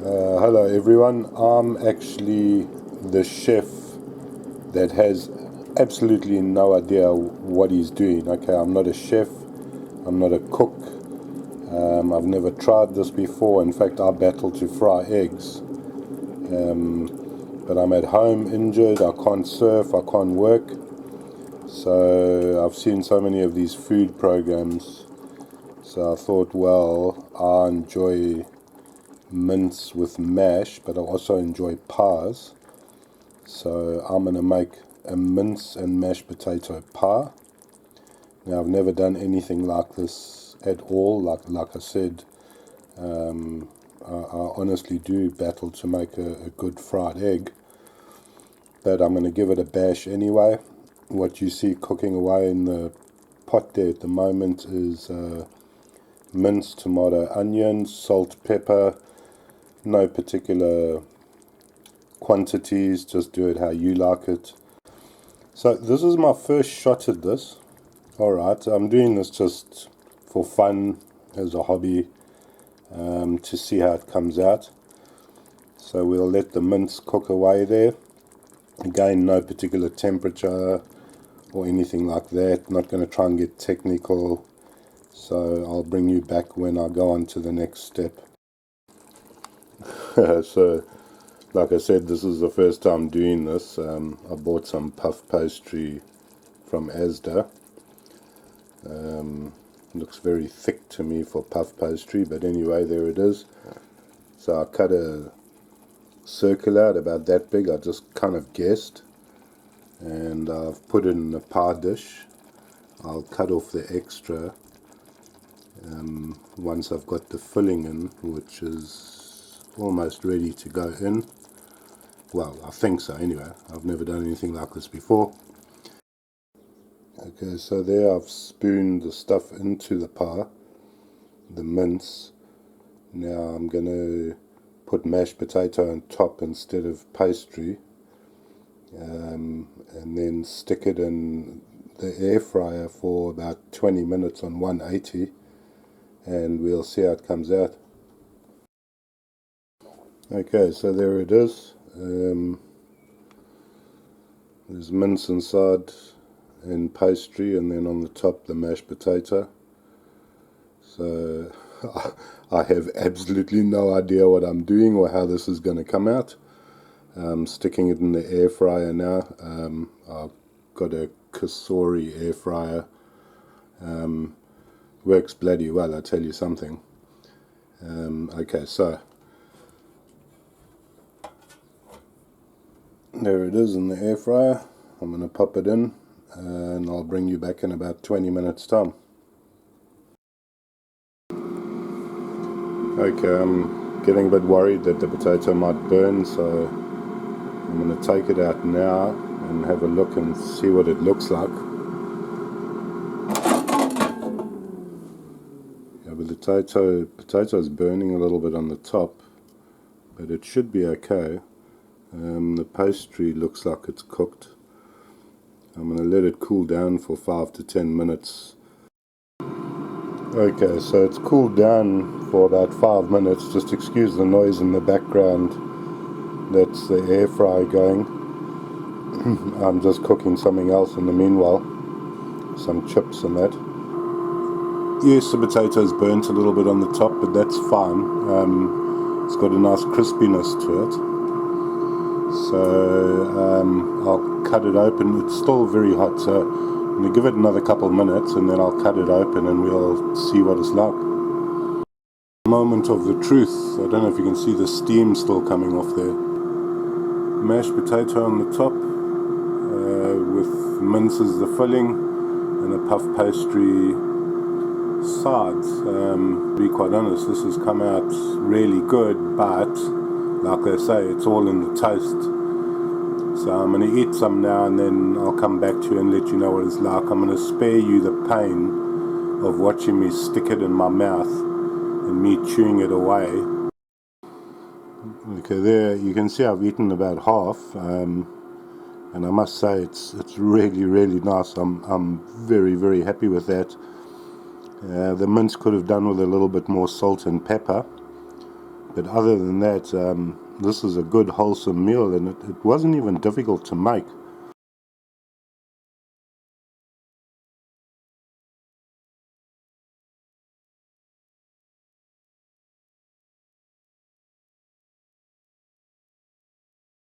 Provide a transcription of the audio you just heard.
Hello everyone, I'm actually the chef that has absolutely no idea what he's doing. Okay, I'm not a chef, I'm not a cook, I've never tried this before. In fact, I battle to fry eggs. But I'm at home injured, I can't surf, I can't work. So I've seen so many of these food programs. So I thought, well, I enjoy mince with mash, but I also enjoy pies. So I'm going to make a mince and mashed potato pie. Now I've never done anything like this at all. Like I said, I honestly do battle to make a good fried egg, but I'm going to give it a bash anyway. What you see cooking away in the pot there at the moment is minced tomato, onions, salt, pepper, no particular quantities, just do it how you like it. So this is my first shot at this. Alright, I'm doing this just for fun, as a hobby, to see how it comes out. So we'll let the mince cook away there. Again, no particular temperature or anything like that. Not going to try and get technical. So I'll bring you back when I go on to the next step. So, like I said, this is the first time doing this. I bought some puff pastry from Asda. Looks very thick to me for puff pastry, but anyway, there it is. So I cut a circle out about that big. I just kind of guessed, and I've put it in a pie dish. I'll cut off the extra once I've got the filling in, which is almost ready to go in. Well, I think so anyway. I've never done anything like this before. Okay, so there I've spooned the stuff into the pie, the mince. Now I'm going to put mashed potato on top instead of pastry, and then stick it in the air fryer for about 20 minutes on 180, and we'll see how it comes out. Okay, so there it is. There's mince inside and pastry, and then on the top the mashed potato. So I have absolutely no idea what I'm doing or how this is going to come out. I'm sticking it in the air fryer now. I've got a Kasori air fryer. Works bloody well, I tell you something. Okay, so there it is in the air fryer. I'm going to pop it in, and I'll bring you back in about 20 minutes time. Okay, I'm getting a bit worried that the potato might burn, so I'm going to take it out now and have a look and see what it looks like. Yeah, but the potato is burning a little bit on the top, but it should be okay. The pastry looks like it's cooked. I'm going to let it cool down for 5 to 10 minutes. Okay, so it's cooled down for about 5 minutes. Just excuse the noise in the background. That's the air fryer going. I'm just cooking something else in the meanwhile. Some chips and that. Yes, the potato's burnt a little bit on the top, but that's fine. It's got a nice crispiness to it. So I'll cut it open. It's still very hot, so I'm going to give it another couple of minutes, and then I'll cut it open and we'll see what it's like. Moment of the truth. I don't know if you can see the steam still coming off there. Mashed potato on the top, with mince as the filling, and a puff pastry sides. To be quite honest, this has come out really good, but like they say, it's all in the taste. So I'm going to eat some now, and then I'll come back to you and let you know what it's like. I'm going to spare you the pain of watching me stick it in my mouth and me chewing it away. Okay, there you can see I've eaten about half, and I must say it's really, really nice. I'm very, very happy with that. The mince could have done with a little bit more salt and pepper, But other than that, this is a good wholesome meal, and it wasn't even difficult to make.